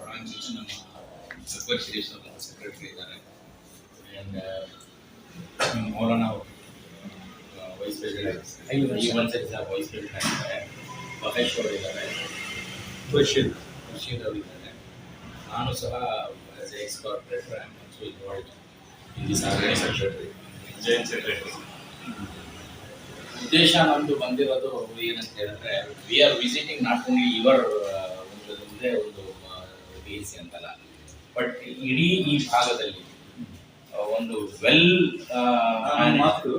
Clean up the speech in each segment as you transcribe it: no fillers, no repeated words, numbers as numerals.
Branch ನಮ್ಮ ಅಕ್ಬರ್ ಶಿರೀಶ್ ಅವರ secretary ಇದ್ದಾರೆ. And Maulana vice president, vice president ಇದ್ದಾರೆ. ಮಹೇಶ್ ಅವರು ಇದ್ದಾರೆ. ಬಶೀರ್ ಅವರು ಇದ್ದಾರೆ. ನಾನು ಸಹ as X corporate I am also involved in this secretary joint secretary. ಉದ್ದೇಶ ನಮ್ಮದು ಬಂದಿರೋದು ಏನಂತ ಹೇಳಿದ್ರೆ, we are visiting not only your ಒಂದೇ ಒಂದು ಡಿ ಸಿ ಅಂತಲ್ಲ, ಬಟ್ ಇಡೀ ಈ ಭಾಗದಲ್ಲಿ ಒಂದು ವೆಲ್ ಮಾತು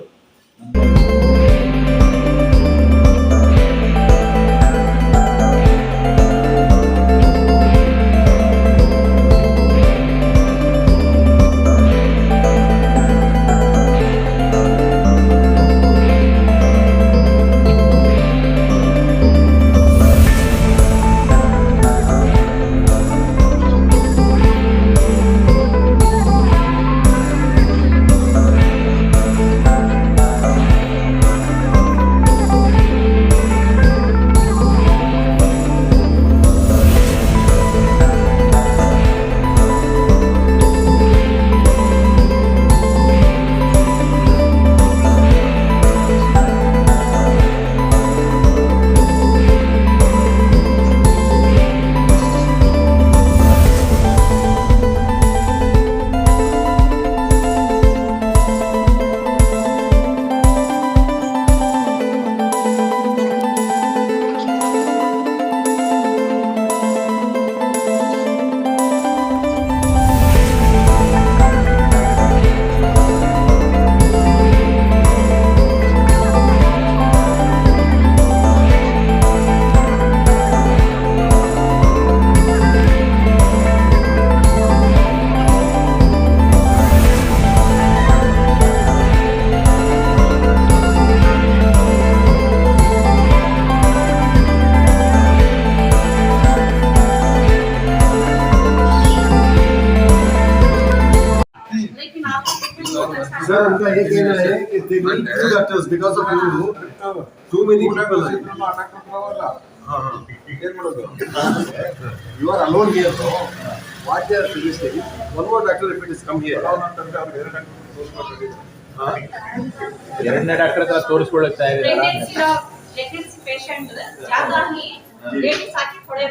Sir, उनका ये कहना है कि they need two doctors because of you. Too many people. You are alone here, so what they are suggesting? One more doctor if it is come here. ಎರಡನೇ ಡಾಕ್ಟರ್ ಹತ್ರ ತೋರಿಸ್ಕೊಳ್ಳುತ್ತಾ ಇದ್ದೀರಾ? प्रेगनेंसी पेशेंट ज्यादा ही ladies आके थोड़े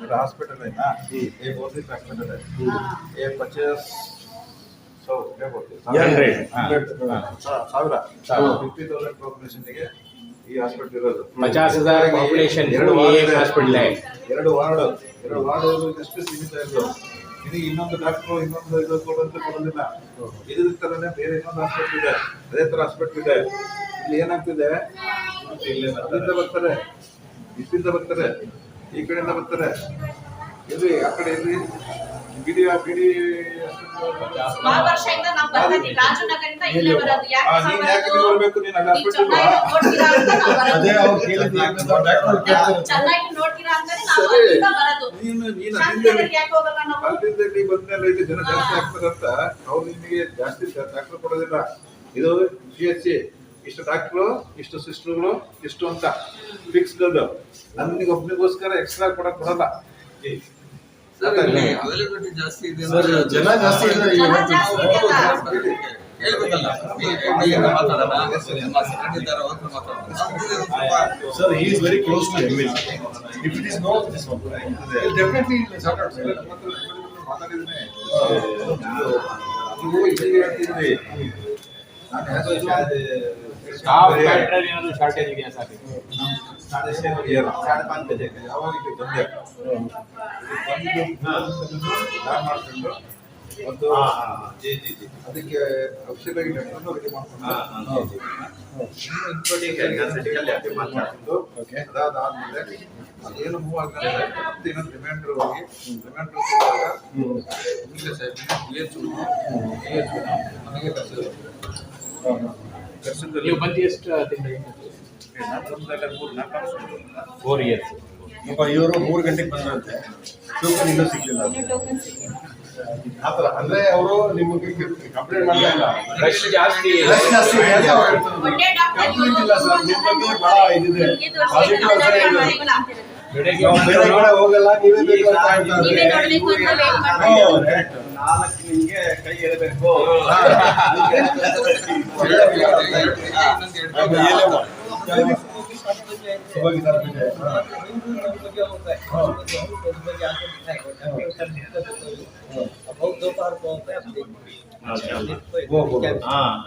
मेरा hospital है ना, ये बहुत ही हॉस्पिटल है, ये 50 क्या बोलते हैं 50,000 ಪಾಪ್ಯುಲೇಷನ್ ಗೆ ಈ ಹಾಸ್ಪಿಟಲ್ ಇರೋದು. 50,000 ಪಾಪ್ಯುಲೇಷನ್ ಎರಡು ಹಾಸ್ಪಿಟಲ್ ಇದೆ. ಎರಡು ವಾರ್ಡ್ ಎಷ್ಟು ಸೀಮಿತ ಇರೋದು. ಇದು ಇನ್ನೊಂದು ಡಾಕ್ಟರ್ ಇನ್ನೊಂದು ಇದು ಕೊಡೋದಿಲ್ಲ. ಇದ್ರ ತರನೇ ಬೇರೆ ಇನ್ನೊಂದು ಹಾಸ್ಪಿಟಲ್ ಇದೆ, ಅದೇ ತರ ಹಾಸ್ಪಿಟಲ್ ಇದೆ. ಇಲ್ಲಿ ಏನಾಗ್ತಿದೆ, ಅಲ್ಲಿಂದ ಬರ್ತಾರೆ, ಇಲ್ಲಿಂದ ಬರ್ತಾರೆ, ಈ ಕಡೆಯಿಂದ ಬರ್ತಾರೆ, ಇಲ್ಲಿ ಆ ಕಡೆ ಇಲ್ಲಿ ಬಿಡಿ ಸುಮಾರು ವರ್ಷದಿಂದ ನಾವು ಬರ್ತೀವಿ. ರಾಜನಗರದಿಂದ ಇಲ್ಲೇ ಬರೋದು. ನೀನ್ ಯಾಕೆ ಬರ್ಬೇಕು? ನೀನು ಅಲ್ಲಿ ಹಾಸ್ಪಿಟಲ್ ನೋಡ್ತೀರಾ ಅಂತ ನಾವು ಬರೋದು. ಅದೇ ಅವ್ರು ಕೇಳಿದ್ರು ಚೆನ್ನಾಗಿ ನೋಡ್ತೀರಾ ಅಂತಾನೆ ನಾವು ಅಲ್ಲಿಂದ ಬರೋದು. ನೀನು ಶಾಂತಿನಗರ್ಗೆ ಯಾಕೆ ಹೋಗಲ್ಲ ನಾವು? ಅಲ್ಲಿಂದ ಬಂದ್ಮೇಲೆ ಇಲ್ಲಿ ಜನ ಜಾಸ್ತಿ ಆಗ್ತಾರಂತ ಅವ್ರು ನಿಮಗೆ ಜಾಸ್ತಿ ಡಾಕ್ಟರ್ ಕೊಡೋದಿಲ್ಲ. ಇದು GHC ಇಷ್ಟು ಡಾಕ್ಟ್ರು, ಇಷ್ಟು ಸಿಸ್ಟರ್ಗಳು, ಇಷ್ಟು ಅಂತ ಫಿಕ್ಸ್ ನನ್ನಿಗೆ ಒಬ್ಬನಿಗೋಸ್ಕರ ಎಕ್ಸ್ಟ್ರಾ ಕೊಡಲ್ಲ. ಅವೈಲಬಿಲಿಟಿ ಜಾಸ್ತಿ ಇದೆ, ಜನ ಜಾಸ್ತಿ ಇದ್ದಾರೆ. ಹೇಳ್ಬೇಕಲ್ಲ. Sir, he is very close to ML. If it is not, this one. Definitely sort out. ಮಾತಾಡಿದ್ದೀನಿ. ನೀವು ಇಲ್ಲಿಗೆ ಹೇಳ್ತಿದ್ರಿ, ಸ್ಟಾಫ್ ಫ್ಯಾಕ್ಟರಿ ಏನಾದರೂ ಶಾರ್ಟೇಜ್ ಇದೆಯಾ ಸರ್? ಯಾವಾಗ ಬಂದೆ ಮಾಡ್ಕೊಂಡು ಒಂದು ಅದಕ್ಕೆ ಔಷಧಿ ರೆಡಿ ಮಾಡ್ಕೊಂಡು ಅದಾದ್ಮೇಲೆ ಅದೇನು ಮೂವ್ ಆಗಿದೆ ಮತ್ತೆ ಇನ್ನೊಂದು ರಿಮೈಂಡರ್ ಹೋಗಿ ರಿಮೈಂಡರ್ ನನಗೆ ನೀವು ಬಂದು ಎಷ್ಟು ತಿಂಗಳು? 4 years. ಇವರು 3 ಗಂಟೆಗೆ ಬಂದ್ರಂತೆ, ಟೋಕನ್ ಇನ್ನೂ ಸಿಗ್ಲಿಲ್ಲ. ಆತರ ಅಂದ್ರೆ ಅವರು ನಿಮಗೆ ಕಂಪ್ಲೇಂಟ್ ಮಾಡ್ತಾ ಇಲ್ಲ, ರಶ್ ಜಾಸ್ತಿ ರಶ್ ಜಾಸ್ತಿ ಇದೆ ಅಂತ ಅವ್ರು ಹೇಳ್ತಾರೆ. ಕಂಪ್ಲೇಂಟ್ ಇಲ್ಲ ಸರ್, ನಿಮ್ಮ ಬಗ್ಗೆ ಬಹಳ ಇದಿದೆ, ಪಾಸಿಟಿವ್ ಆಗಿ ಇದೆ. ಬೆಳಗ್ಗೆ ಬೇರೆ ಕಡೆ ಹೋಗಲ್ಲ, ನೀವೇ ಬೇಕು ಅಂತ ಹೇಳ್ತಾ ನೀವೇ ಇದ್ದಾರೆ. ನೋಡ್ಬೇಕು ಅಂತ ವೇಟ್ ಹಾ, ಮಾಡ್ತಾ correct. ನಾಲ್ಕು ನಿಮ್ಗೆ ಕೈ ಇರಬೇಕು.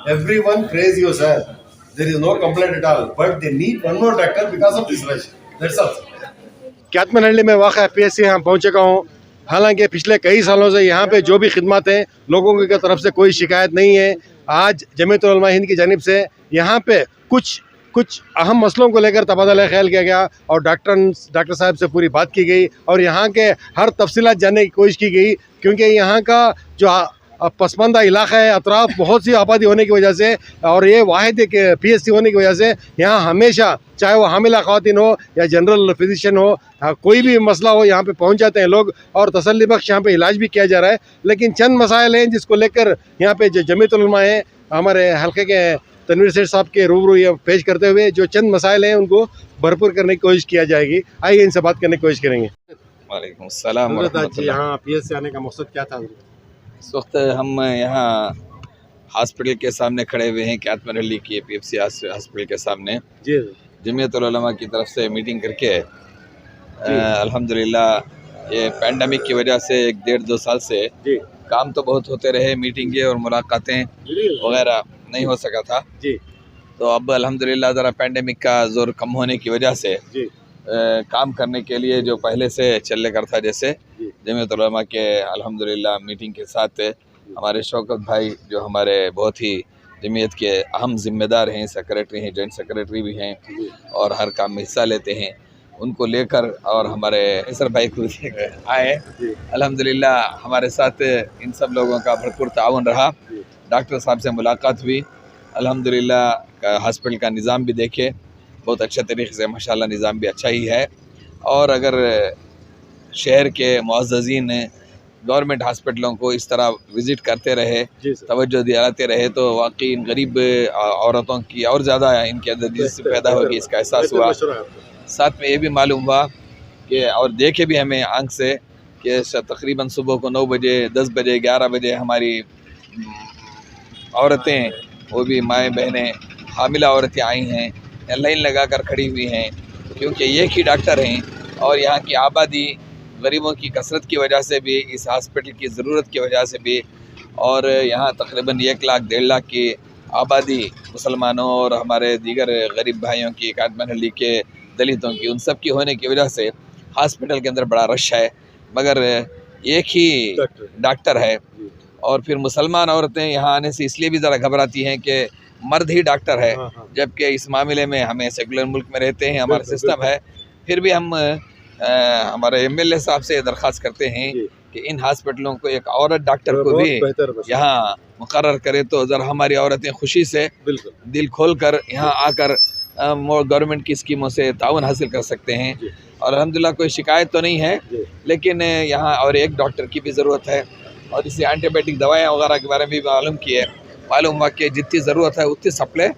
Everyone praise you, sir. There is no complaint at all. But they need one more doctor because of this rush. That's all. कैतमनहल्ली में वाक़ PSC यहाँ पहुँच चुका हूँ। हालांकि पिछले कई सालों से यहाँ पे जो भी खिदमत हैं लोगों की तरफ से कोई शिकायत नहीं है। आज जमीयतुल उलमा हिंद की जानिब से यहाँ पे कुछ अहम मसलों को लेकर तबादला ख्याल किया गया और डॉक्टर साहब से पूरी बात की गई और यहाँ के हर तफसीलात जानने की कोशिश की गई, क्योंकि यहाँ का जो पसमानदा इलाका है, अतराफ बहुत सी आबादी होने की वजह से और ये वाहिद एक PSC होने की वजह से यहाँ हमेशा चाहे वो हामिला ख़वातीन हो या जनरल फिजिशियन हो, कोई भी मसला हो यहाँ पे पहुँच जाते हैं लोग और तसल्ली बख्श यहाँ पे इलाज भी किया जा रहा है। लेकिन चंद मसाइल हैं जिसको लेकर यहाँ पे जो जमीयतुल उलमा है हमारे हल्के के तनवीर सेठ साहब के रूबरू ये पेश करते हुए जो चंद मसाइल हैं उनको भरपूर करने की कोशिश किया जाएगी। आइए इनसे बात करने की कोशिश करेंगे। वालेकुम सलाम वरहमतुल्लाह। यहाँ PSC आने का मकसद क्या था? इस वक्त हम यहाँ हॉस्पिटल के सामने खड़े हुए हैं, कैतमनहल्ली की PFC हॉस्पिटल के सामने जी जमीयतुल उलमा की तरफ से मीटिंग करके अल्हम्दुलिल्लाह ये पैंडमिक की वजह से 1-1.5-2 साल से जी काम तो बहुत होते रहे, मीटिंगें और मुलाकातें वगैरह नहीं हो सका था। जी तो अब अल्हम्दुलिल्लाह ज़रा पैंडमिक का ज़ोर कम होने की वजह से जी काम करने के लिए जो पहले से चलने करता जैसे जी। जमीयतुल उलमा के अल्हम्दुलिल्लाह मीटिंग के साथ हमारे शौकत भाई जो हमारे बहुत ही जमीयत के अहम ज़िम्मेदार हैं, सेक्रेटरी हैं, जॉइंट सेक्रेटरी भी हैं और हर काम में हिस्सा लेते हैं, उनको लेकर और हमारे इसर भाई को आए। अल्हम्दुलिल्लाह हमारे साथ इन सब लोगों का भरपूर ताउन रहा। डॉक्टर साहब से मुलाकात हुई, अल्हम्दुलिल्लाह हॉस्पिटल का निज़ाम भी देखे, बहुत अच्छे तरीके से माशाल्लाह निज़ाम भी अच्छा ही है। और अगर शहर के मुअज़्ज़ज़ीन गवर्नमेंट हॉस्पिटलों को इस तरह विज़िट करते रहे, तवज्जो दिलाते रहे तो वाकई इन गरीब औरतों की और ज़्यादा इनके अंदर दिलचस्पी पैदा होगी, इसका एहसास हुआ। साथ में ये भी मालूम हुआ कि और देखे भी हमें आंख से कि तकरीबन सुबह को 9 बजे 10 बजे 11 बजे हमारी औरतें, वो भी माएँ बहनें हामिला औरतें आई हैं, लाइन लगा कर खड़ी हुई हैं, क्योंकि एक ही डॉक्टर हैं और यहाँ की आबादी गरीबों की कसरत की वजह से भी, इस हॉस्पिटल की ज़रूरत की वजह से भी, और यहाँ तकरीबन 1 लाख 1.5 लाख की आबादी मुसलमानों और हमारे दीगर गरीब भाइयों की, कैतमनहल्ली के दलितों की, उन सब की होने की वजह से हॉस्पिटल के अंदर बड़ा रश है, मगर एक ही डॉक्टर है। और फिर मुसलमान औरतें यहाँ आने से इसलिए भी ज़रा घबराती हैं कि मर्द ही डॉक्टर है, जबकि इस मामले में हमें सेकुलर मुल्क में रहते हैं, हमारा सिस्टम है, फिर भी हम हमारे MLA साहब से दरख्वास्त करते हैं कि इन हॉस्पिटलों को एक औरत डॉक्टर को भी यहाँ मुकर्रर करे तो ज़रा हमारी औरतें खुशी से दिल खोल कर यहाँ आकर गवर्नमेंट की स्कीमों से ताउन हासिल कर सकते हैं। और अल्हम्दुलिल्लाह कोई शिकायत तो नहीं है, लेकिन यहाँ और एक डॉक्टर की भी ज़रूरत है। और इसे एंटीबायोटिक दवाएँ वगैरह के बारे में भी मालूम हुआ कि जितनी ज़रूरत है उतनी सप्लाई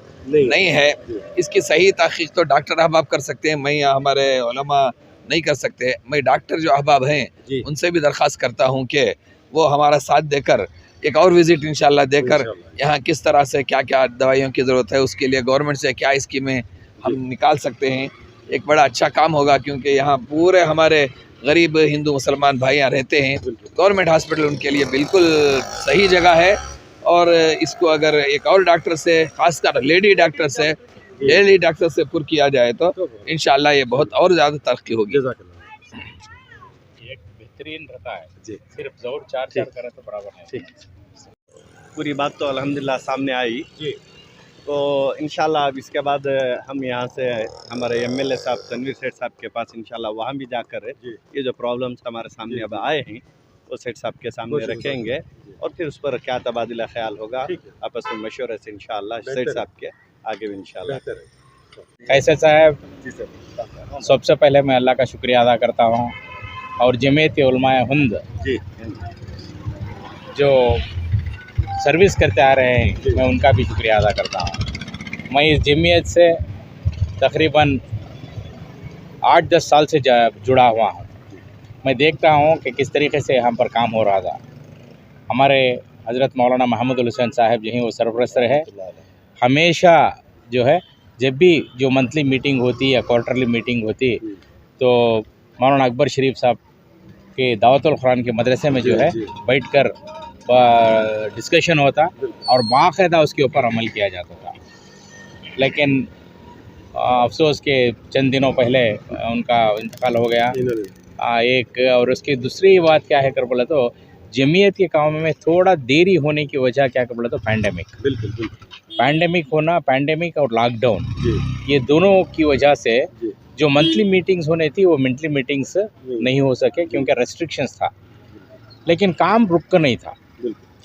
नहीं है। इसकी सही तहकीक तो डॉक्टर अहबाब कर सकते हैं, मैं या हमारे उलमा नहीं कर सकते। मैं डॉक्टर जो अहबाब हैं उनसे भी दरख्वास्त करता हूँ कि वो हमारा साथ देकर एक और विज़िट इंशाल्लाह देकर यहाँ किस तरह से क्या क्या दवाइयों की ज़रूरत है, उसके लिए गवर्नमेंट से क्या स्कीमें हम निकाल सकते हैं, एक बड़ा अच्छा काम होगा। क्योंकि यहाँ पूरे हमारे गरीब हिंदू मुसलमान भाई यहाँ रहते हैं, गवर्नमेंट हॉस्पिटल उनके लिए बिल्कुल सही जगह है। और इसको अगर एक और डॉक्टर से, खासकर लेडी डॉक्टर से पुर किया जाए तो इंशाल्लाह ये बहुत और ज़्यादा तरक्की होगी। एक बेहतरीन रहता है, सिर्फ दौड़ 4 करें तो बराबर है। पूरी बात तो अल्हम्दुलिल्लाह सामने आई तो इंशाल्लाह अब इसके बाद हम यहाँ से हमारे MLA साहब तनवीर सेठ साहब के पास इंशाल्लाह वहाँ भी जाकर ये जो प्रॉब्लम्स हमारे सामने अब आए हैं वो सेठ साहब के सामने रखेंगे और फिर उस पर क्या तबादला ख्याल होगा आपस में मशवरे से इंशाल्लाह सेठ साहब के आगे भी इंशाल्लाह। कैसे साहब, सबसे पहले मैं अल्लाह का शुक्रिया अदा करता हूँ और जमीयत उलमा हिंद जो सर्विस करते आ रहे हैं मैं उनका भी शुक्रिया अदा करता हूँ। मैं इस जमीयत से तकरीबन 8-10 साल से जुड़ा हुआ हूँ। मैं देखता हूँ कि किस तरीके से यहाँ पर काम हो रहा था। हमारे हज़रत मौलाना महमूद हुसैन साहब जो हैं वो सरपरस्त रहे। हमेशा जो है जब भी जो मंथली मीटिंग होती या क्वार्टरली मीटिंग होती तो मौलाना अकबर शरीफ साहब के दावतुल कुरान के मदरसे में जो है बैठकर डिस्कशन होता और बाकायदा उसके ऊपर अमल किया जाता था। लेकिन अफसोस के चंद दिनों पहले उनका इंतकाल हो गया। एक और उसकी दूसरी बात क्या है कर बोला तो जमीयत के काम में थोड़ा देरी होने की वजह क्या कर बोला तो पैंडेमिक। बिल्कुल पैंडेमिक होना, पैंडेमिक और लॉकडाउन, ये दोनों की वजह से जो मंथली मीटिंग्स होने थी वो मंथली मीटिंग्स नहीं हो सके क्योंकि रेस्ट्रिक्शंस था। लेकिन काम रुक कर नहीं था,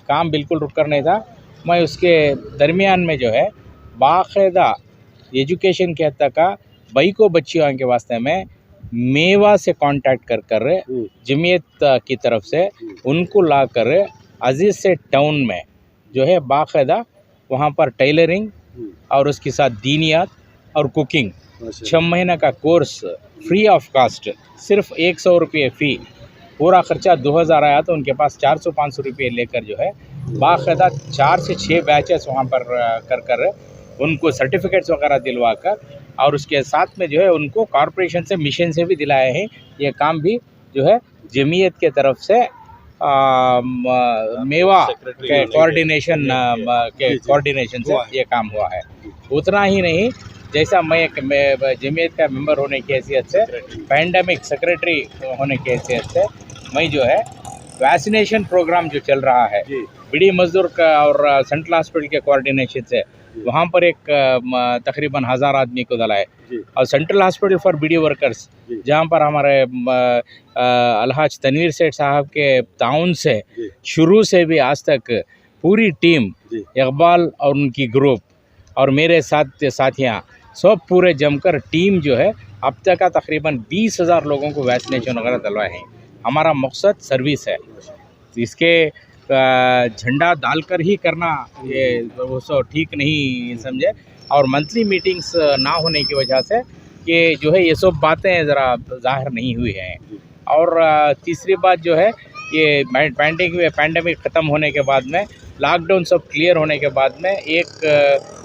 काम बिल्कुल रुक कर नहीं था। मैं उसके दरमियान में जो है बाकायदा एजुकेशन के हद तक का बच्चियों के वास्ते में मेवा से कांटेक्ट कर जमीयत की तरफ से उनको ला कर अजीज़ से टाउन में जो है बाकायदा वहाँ पर टेलरिंग और उसके साथ दीनियात और कुकिंग 6 महीने का कोर्स फ्री ऑफ कास्ट, सिर्फ 100 रुपये फ़ी, पूरा ख़र्चा 2000 आया तो उनके पास 400-500 रुपये लेकर जो है बाकायदा 4 से 6 बैचेस वहाँ पर कर उनको सर्टिफिकेट्स वगैरह दिलवा कर और उसके साथ में जो है उनको कॉरपोरेशन से मिशन से भी दिलाए हैं। ये काम भी जो है जमीयत के तरफ से मेवा के कोऑर्डिनेशन से ये काम हुआ है। उतना ही नहीं, जैसा मैं एक जमीयत का मेंबर होने की हैसियत से, पैंडेमिक सेक्रेटरी होने की हैसियत से मैं जो है वैक्सीनेशन प्रोग्राम जो चल रहा है बीडी मजदूर का और सेंट्रल हॉस्पिटल के कोऑर्डिनेशन से वहाँ पर एक तकरीबन 1000 आदमी को दलाए और central hospital for beedi workers जहाँ पर हमारे अलहाज तनवीर सेठ साहब के ताउन से शुरू से भी आज तक पूरी टीम, इकबाल और उनकी ग्रुप और मेरे साथियाँ सब पूरे जमकर टीम जो है अब तक का तकरीबन 20,000 लोगों को वैक्सीनेशन वगैरह दिलवाए हैं। हमारा मकसद सर्विस है, इसके झंडा डालकर ही करना ये वो सो ठीक नहीं समझे। और मंथली मीटिंग्स ना होने की वजह से ये जो है ये सब बातें ज़रा ज़ाहिर नहीं हुई हैं। और तीसरी बात जो है ये पैंडेमिक ख़त्म होने के बाद में, लॉकडाउन सब क्लियर होने के बाद में एक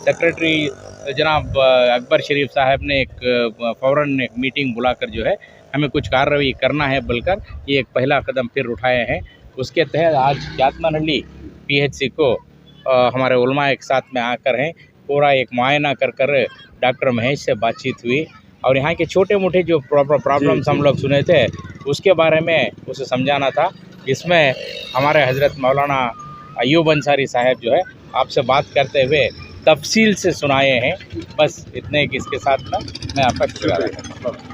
सेक्रेटरी जनाब अकबर शरीफ साहब ने एक फ़ौरन एक मीटिंग बुलाकर जो है हमें कुछ कार्रवाई करना है बोलकर ये एक पहला कदम फिर उठाए हैं। उसके तहत आज क्यातमनहल्ली PHC को हमारे उलमा एक साथ में आकर हैं, पूरा एक मुआयना कर डॉक्टर महेश से बातचीत हुई और यहाँ के छोटे मोटे जो प्रॉब्लम्स हम लोग सुने थे उसके बारे में उसे समझाना था। इसमें हमारे हज़रत मौलाना अयूब अंसारी साहब जो है आपसे बात करते हुए तफसील से सुनाए हैं। बस इतने कि इसके साथ मैं आपका शुक्रिया अदा करता हूँ।